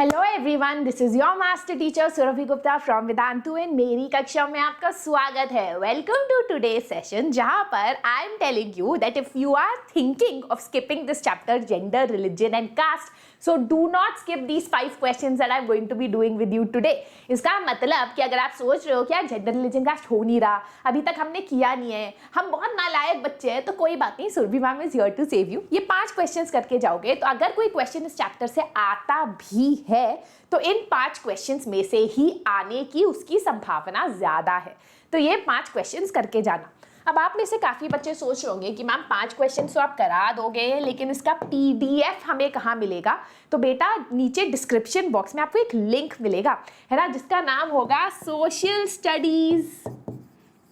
Hello everyone, this is your master teacher Surabhi Gupta from Vedantu and मेरी कक्षा में आपका स्वागत है। वेलकम टू टुडेज सेशन, जहां पर I am telling you that if you are thinking of skipping this chapter gender, religion and caste, so do not skip these 5 questions that I'm going to be doing with you today। इसका मतलब कि अगर आप सोच रहे हो कि यार जेंडर रिलीजन कास्ट हो नहीं रहा, अभी तक हमने किया नहीं है, हम बहुत नालायक बच्चे हैं, तो कोई बात नहीं, Surabhi ma'am is here to save you. ये 5 क्वेश्चंस करके जाओगे तो अगर कोई क्वेश्चन इस चैप्टर से आता भी है तो इन 5 क्वेश्चंस में से ही आने की उसकी संभावना ज्यादा है। तो ये 5 क्वेश्चंस करके जाना। अब आप में से काफ़ी बच्चे सोच रहे होंगे कि मैम 5 क्वेश्चन तो आप करा दोगे, लेकिन इसका पीडीएफ हमें कहाँ मिलेगा? तो बेटा नीचे डिस्क्रिप्शन बॉक्स में आपको एक लिंक मिलेगा, है ना, जिसका नाम होगा सोशल स्टडीज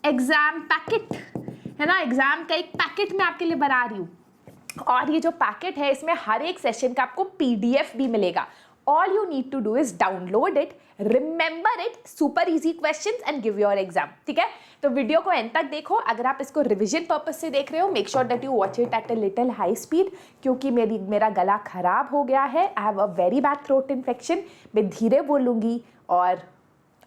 एग्जाम पैकेट, है ना। एग्जाम का एक पैकेट मैं आपके लिए बना रही हूँ, और ये जो पैकेट है इसमें हर एक सेशन का आपको पीडीएफ भी मिलेगा। All you need to do is download it, remember it, super easy questions and give your exam। ठीक है, तो वीडियो को एंड तक देखो। अगर आप इसको रिवीजन पर्पज से देख रहे हो, make sure that you watch it at a little high speed, क्योंकि मेरा गला खराब हो गया है। I have a very bad throat infection. मैं धीरे बोलूँगी और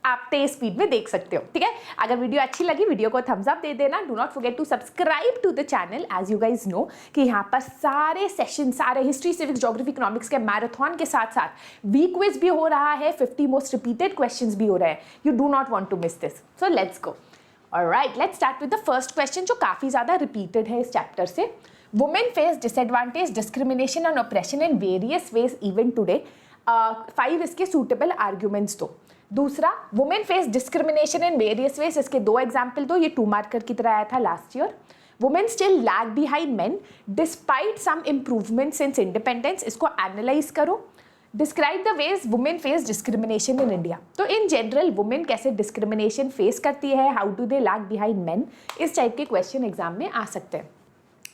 आप तेज स्पीड में देख सकते हो। ठीक है, अगर वीडियो अच्छी लगी वीडियो को थम्स अप दे देना। Do not forget to subscribe to the channel. As you guys know कि यहाँ पर सारे सेशन, सारे हिस्ट्री, सिविक्स, ज्योग्राफी, इकोनॉमिक्स के मैराथन के साथ साथ वीक क्विज भी हो रहा है, 50 मोस्ट रिपीटेड क्वेश्चंस भी हो रहे हैं। You do not want to miss this, so let's go. Alright, let's start with the first question, जो काफी ज्यादा रिपीटेड है इस चैप्टर से। Women face disadvantage, discrimination and oppression in various ways even today. 5 इसके सूटेबल आर्ग्यूमेंट्स दो। दूसरा, women face discrimination in various ways, इसके 2 एग्जाम्पल दो। ये 2 मार्कर की तरह आया था last year. Women still lag behind men despite some improvement since independence, इसको एनालाइज करो। Describe the ways women face discrimination in India, तो इन जनरल वुमेन कैसे डिस्क्रिमिनेशन फेस करती है, how do they lag behind men, इस type के question exam में आ सकते हैं।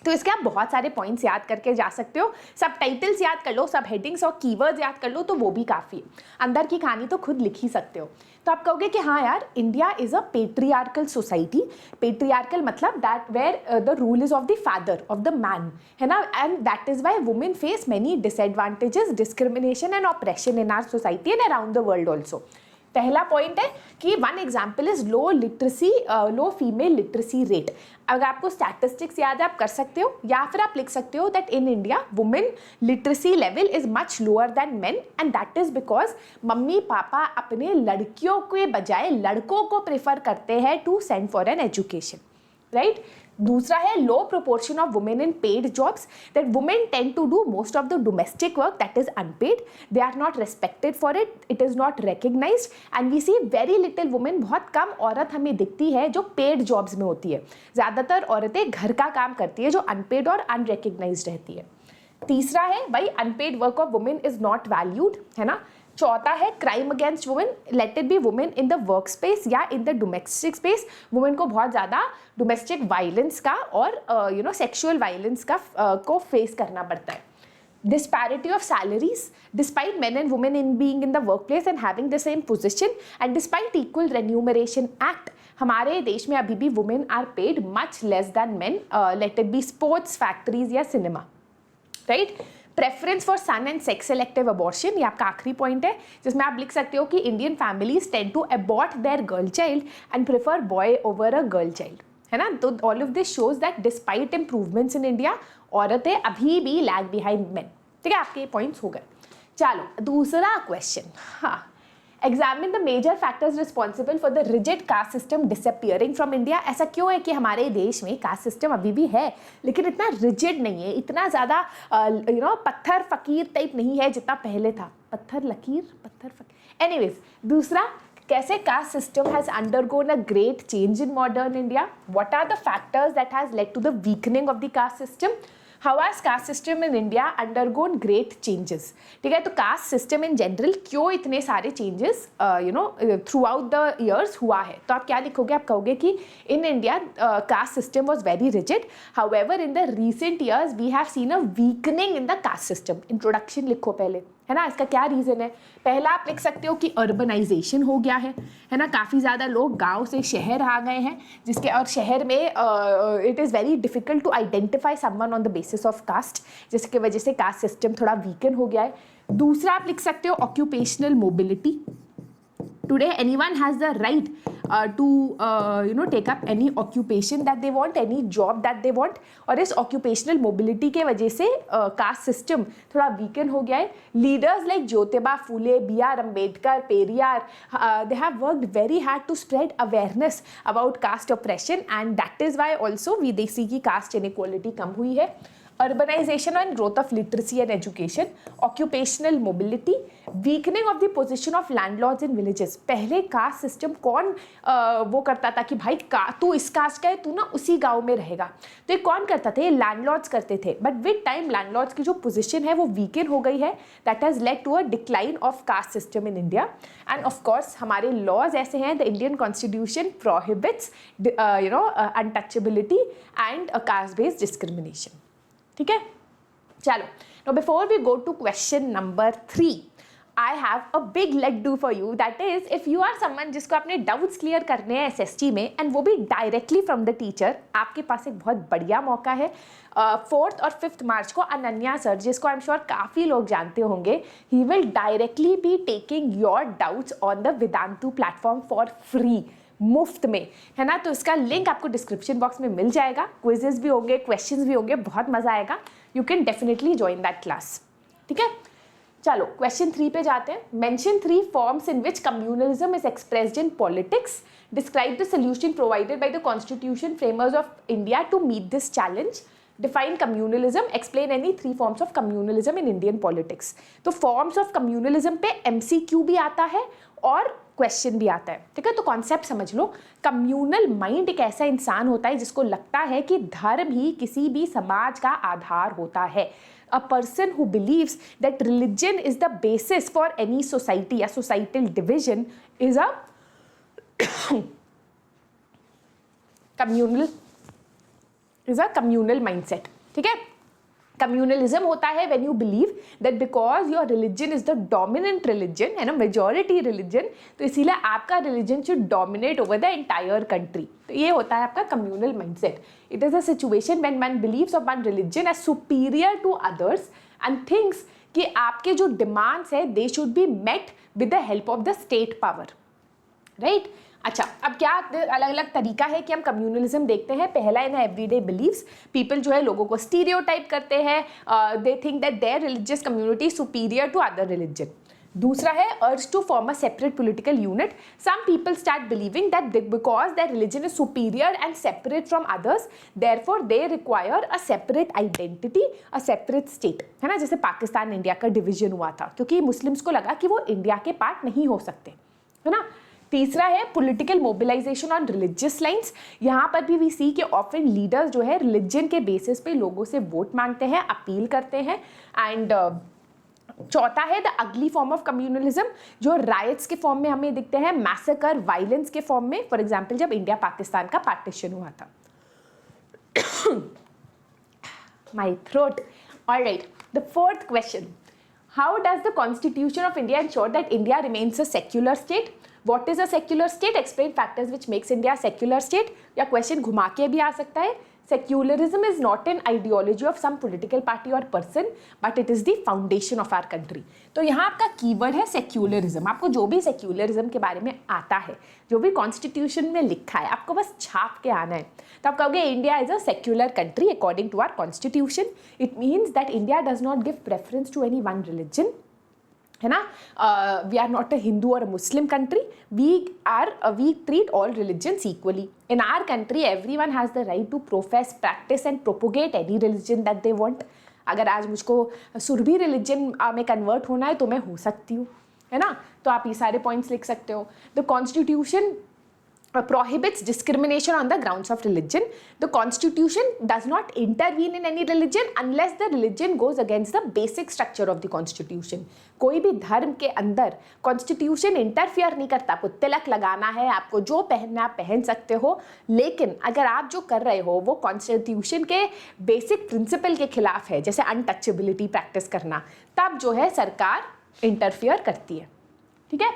तो इसके आप बहुत सारे पॉइंट्स याद करके जा सकते हो, सब टाइटल्स याद कर लो, सब हेडिंग्स और कीवर्ड्स याद कर लो, तो वो भी काफ़ी है। अंदर की कहानी तो खुद लिख ही सकते हो। तो आप कहोगे कि हाँ यार, India is a patriarchal society. Patriarchal मतलब that where the rule is of the father, of the man, है ना, and that is why women face many disadvantages, discrimination and oppression in our society and around the world also. पहला point है कि 1 example is low literacy, low female literacy rate. अगर आपको statistics याद है आप कर सकते हो, या फिर आप लिख सकते हो that in India women literacy level is much lower than main, and that is because mummy papa अपने लड़कियों के बजाय लड़कों को प्रेफर करते हैं to send for an education, right. दूसरा है low proportion of women in paid jobs, that women tend to do most of the domestic work that is unpaid, they are not respected for it, it is not recognised, and we see very little women, बहुत कम औरत हमें दिखती है जो paid jobs में होती है। ज़्यादातर औरतें घर का काम करती है जो अनपेड और अनरिकग्नाइज्ड रहती है। तीसरा है भाई unpaid work of women is not valued, है ना। चौथा है crime against women, let it be women in the work space या in the domestic space, women को बहुत ज़्यादा डोमेस्टिक वायलेंस का और सेक्सुअल वायलेंस का को फेस करना पड़ता है। Disparity of salaries, despite men and women in being in the workplace and having the same position, and despite equal remuneration act, हमारे देश में अभी भी women are paid much less than men, let it be sports, factories या cinema, right? Preference for son and sex selective abortion, ये आपका आखिरी point है, जिसमें आप लिख सकते हो कि Indian families tend to abort their girl child and prefer boy over a girl child, है ना। तो all of this shows that despite improvements in India, औरतें अभी भी लैग बिहाइंड मेन। ठीक है, आपके ये पॉइंट्स हो गए। चलो दूसरा क्वेश्चन, हाँ, examine the major factors responsible for the rigid caste system disappearing from India. ऐसा क्यों है कि हमारे देश में कास्ट सिस्टम अभी भी है, लेकिन इतना रिजिड नहीं है, इतना ज़्यादा पत्थर फकीर टाइप नहीं है जितना पहले था। पत्थर लकीर, पत्थर फकीर, एनीवेज। दूसरा, कैसे caste system has undergone a great change in modern India, what are the factors that has led to the weakening of the caste system, how has caste system in India undergone great changes. ठीक है, तो cast system in general क्यों इतने सारे changes throughout the years हुआ है। तो आप क्या लिखोगे, आप कहोगे कि in India caste system was very rigid, however in the recent years we have seen a weakening in the caste system. Introduction लिखो पहले, है ना। इसका क्या रीज़न है? पहला आप लिख सकते हो कि अर्बनाइजेशन हो गया है ना, काफ़ी ज़्यादा लोग गांव से शहर आ गए हैं, जिसके और शहर में it is very difficult to identify someone on the basis of caste, जिसकी वजह से कास्ट सिस्टम थोड़ा वीकन हो गया है। दूसरा आप लिख सकते हो occupational mobility. Today anyone has the right to take up any occupation that they want, any job that they want, और इस occupational mobility के वजह से caste system थोड़ा weaken हो गया है। Leaders like Jyotiba Phule, B.R. Ambedkar, Periyar, they have worked very hard to spread awareness about caste oppression, and that is why also we see कि caste inequality कम हुई है। Urbanization and growth of literacy and education, occupational mobility, weakening of the position of landlords in villages। पहले caste system कौन वो करता था कि भाई तू इस कास्ट का है, तू ना उसी गांव में रहेगा, तो ये कौन करता था? ये लैंडलॉर्ड्स करते थे। बट विद टाइम लैंडलॉर्ड्स की जो पोजीशन है वो वीकन हो गई है, that has led to a decline of caste system in India. And of course हमारे लॉज ऐसे हैं, the Indian constitution prohibits untouchability and caste based discrimination. ठीक है, चलो now before we go to question number 3, I have a big laddu for you, that is if you are someone जिसको अपने doubts clear करने हैं SST में, and वो भी डायरेक्टली फ्रॉम द टीचर, आपके पास एक बहुत बढ़िया मौका है। 4th और 5th मार्च को अनन्या सर, जिसको आई एम श्योर काफ़ी लोग जानते होंगे, he will directly be taking your doubts on the Vedantu platform for free, मुफ्त में, है ना। तो इसका लिंक आपको डिस्क्रिप्शन बॉक्स में मिल जाएगा। क्विजेस भी होंगे, क्वेश्चंस भी होंगे, बहुत मजा आएगा। You can definitely join that class. ठीक है, चलो क्वेश्चन 3 पे जाते हैं। Mention 3 forms in which communalism is expressed in politics, describe the solution provided by the constitution framers of India to meet this challenge, define communalism, explain any 3 forms of communalism in Indian politics. तो forms of communalism पे MCQ भी आता है और question भी आता है। ठीक है, तो कॉन्सेप्ट समझ लो। कम्युनल माइंड एक ऐसा इंसान होता है जिसको लगता है कि धर्म ही किसी भी समाज का आधार होता है। A person who believes that religion is the basis for any society, a societal division is a communal mindset। ठीक है, कम्युनलिज्म होता है when you believe that because your religion is the dominant religion, है ना, majority religion, तो इसीलिए आपका religion should dominate over the entire country. तो ये होता है आपका communal mindset. It is a situation when one believes of one religion as superior to others and thinks कि आपके जो डिमांड्स है they should be met with the help of the state power, right. अच्छा, अब क्या अलग अलग तरीका है कि हम कम्युनलिज्म देखते हैं। पहला इन एवरीडे बिलीव्स, पीपल जो है लोगों को स्टीरियोटाइप करते हैं, they think that their religious community superior to other religion. दूसरा है urge to form a separate political unit, some people start believing that because their religion is superior and separate from others, therefore they require a separate identity, a separate state, है ना। जैसे Pakistan India का division हुआ था क्योंकि Muslims को लगा कि वो इंडिया के पार्ट नहीं हो सकते, है ना। तीसरा है political mobilisation on religious lines. यहाँ पर भी वी सी के ऑफन लीडर्स जो है रिलीजन के बेसिस पे लोगों से वोट मांगते हैं, अपील करते हैं। एंड चौथा है the ugly form of communalism, जो राइट्स के फॉर्म में हमें दिखते हैं, मैसेकर, वायलेंस के फॉर्म में। फॉर एग्जाम्पल जब इंडिया पाकिस्तान का पार्टीशन हुआ था। My throat. Alright, the 4th question, how does the constitution of India ensure that India remains a secular state? What is a secular state? Explain factors which makes India a secular state। या question घुमा के भी आ सकता है, secularism is not an ideology of some political party or person, but it is the foundation of our country। तो यहाँ आपका keyword है secularism। आपको जो भी secularism के बारे में आता है, जो भी कॉन्स्टिट्यूशन में लिखा है, आपको बस छाप के आना है। तो आप कहोगे India is a secular country according to our constitution. It means that India does not give preference to any one religion, है ना। We are not a Hindu or a Muslim country, we treat all religions equally. In our country everyone has the right to profess, practice and propagate any religion that they want. अगर आज मुझको Surabhi religion में convert होना है तो मैं हो सकती हूँ, है ना। तो आप ये सारे पॉइंट्स लिख सकते हो। The constitution prohibits discrimination on the grounds of religion. The constitution does not intervene in any religion unless the religion goes against the basic structure of the constitution। कोई भी धर्म के अंदर कॉन्स्टिट्यूशन इंटरफियर नहीं करता। आपको तिलक लगाना है, आपको जो पहनना आप पहन सकते हो, लेकिन अगर आप जो कर रहे हो वो कॉन्स्टिट्यूशन के बेसिक प्रिंसिपल के खिलाफ है, जैसे अनटचेबिलिटी प्रैक्टिस करना, तब जो है सरकार इंटरफियर करती है। ठीक है,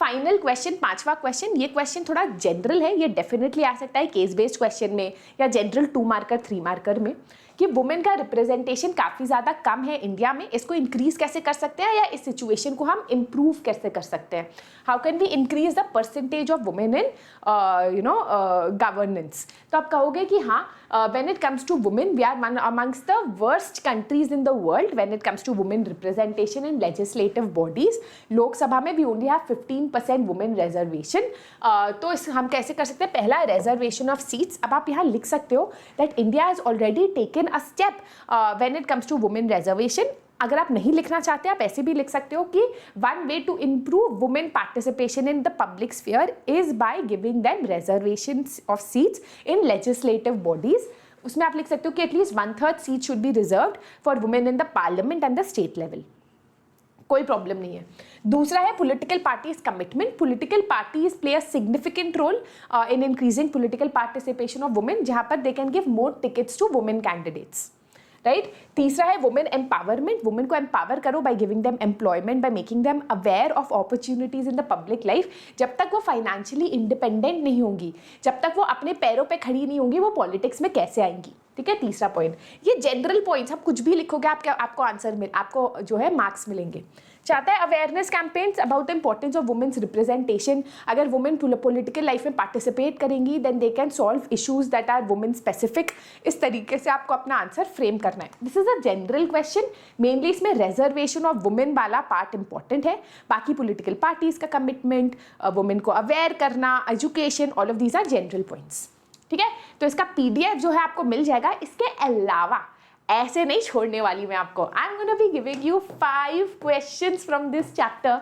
फाइनल क्वेश्चन, पांचवा क्वेश्चन, ये क्वेश्चन थोड़ा जनरल है, ये डेफिनेटली आ सकता है केस बेस्ड क्वेश्चन में या जनरल 2 मार्कर 3 मार्कर में, कि वुमेन का रिप्रेजेंटेशन काफ़ी ज़्यादा कम है इंडिया में, इसको इंक्रीज कैसे कर सकते हैं या इस सिचुएशन को हम इम्प्रूव कैसे कर सकते हैं। How can we increase the percentage of women in governance. तो आप कहोगे कि हाँ, when it comes to women, we are one amongst the worst countries in the world when it comes to women representation in legislative bodies. Lok Sabha में we only have 15% women reservation. तो इस हम कैसे कर सकते हैं, पहला reservation of seats। अब आप यहाँ लिख सकते हो that India has already taken a step when it comes to women reservation. अगर आप नहीं लिखना चाहते आप ऐसे भी लिख सकते हो कि one way to improve women participation in the public sphere is by giving them reservation of seats in legislative bodies. उसमें आप लिख सकते हो कि at least 1/3 seat should be reserved for women in the parliament and the state level. कोई problem नहीं है। दूसरा है political parties commitment. Political parties play a significant role in increasing political participation of women, जहां पर they can give more tickets to women candidates, right. तीसरा है women empowerment. Women को एम्पावर करो by giving them employment, by making them aware of opportunities in the public life. जब तक वो financially independent नहीं होंगी, जब तक वो अपने पैरों पे खड़ी नहीं होंगी, वो पॉलिटिक्स में कैसे आएंगी। ठीक है, तीसरा पॉइंट। ये जनरल पॉइंट्स, आप कुछ भी लिखोगे आपको आंसर आपको जो है मार्क्स मिलेंगे। चाहता है awareness campaigns about the importance of women's representation. अगर वुमेन पॉलिटिकल लाइफ में पार्टिसिपेट करेंगी then they can solve issues that are women specific. इस तरीके से आपको अपना आंसर फ्रेम करना है। This is a general question, mainly इसमें रिजर्वेशन ऑफ वुमेन वाला पार्ट इंपॉर्टेंट है। बाकी पॉलिटिकल पार्टीज का कमिटमेंट, वुमेन को अवेयर करना, education, all of these are general points. ठीक है, तो इसका PDF जो है आपको मिल जाएगा। इसके अलावा ऐसे नहीं छोड़ने वाली मैं आपको। I am gonna be giving you 5 questions from this chapter,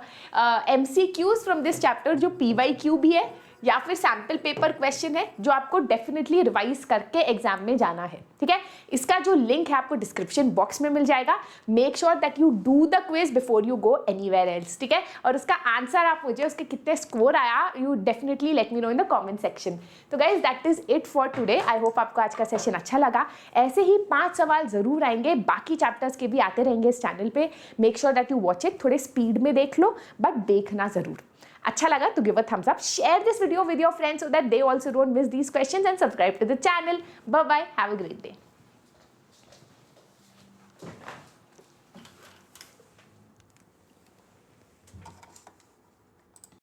MCQs from this chapter, जो PYQ भी है या फिर सैम्पल पेपर क्वेश्चन है, जो आपको डेफिनेटली रिवाइज करके एग्जाम में जाना है। ठीक है, इसका जो लिंक है आपको डिस्क्रिप्शन बॉक्स में मिल जाएगा। Make sure that you do the quiz before you go anywhere else. ठीक है, और उसका आंसर आप मुझे, उसके कितने स्कोर आया, you definitely let me know in the comment section. तो guys that is it for today. I hope आपको आज का सेशन अच्छा लगा। ऐसे ही 5 सवाल जरूर आएंगे, बाकी चैप्टर्स के भी आते रहेंगे इस चैनल पे। Make sure that you watch it. थोड़े स्पीड में देख लो, बट देखना जरूर। अच्छा लगा तो give a thumbs up, share this video with your friends so that they also don't miss these questions, and subscribe to the channel. Bye bye, have a great day.